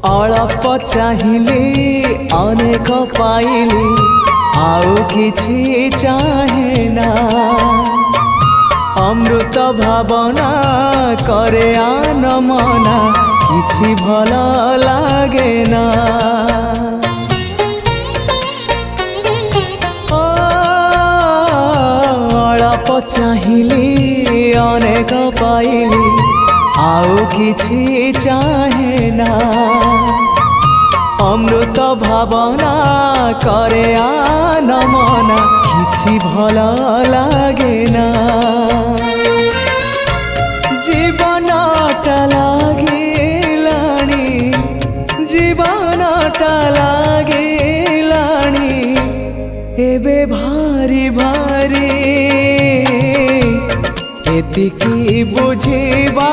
अल्प चाहिली अनेक पाइली आउ किछि चाहे ना अमृत भावना करे आन मना किछि भल लागे ना अल्प चाहिली अनेक पाइली आउ किछि चाहे ना अमृत भावना करे आन मना किछि भल लागे ना जीवनटा लागिलाणी जीवनटा लागिलाणी एबे भारी भारी एतिकी बुझिबा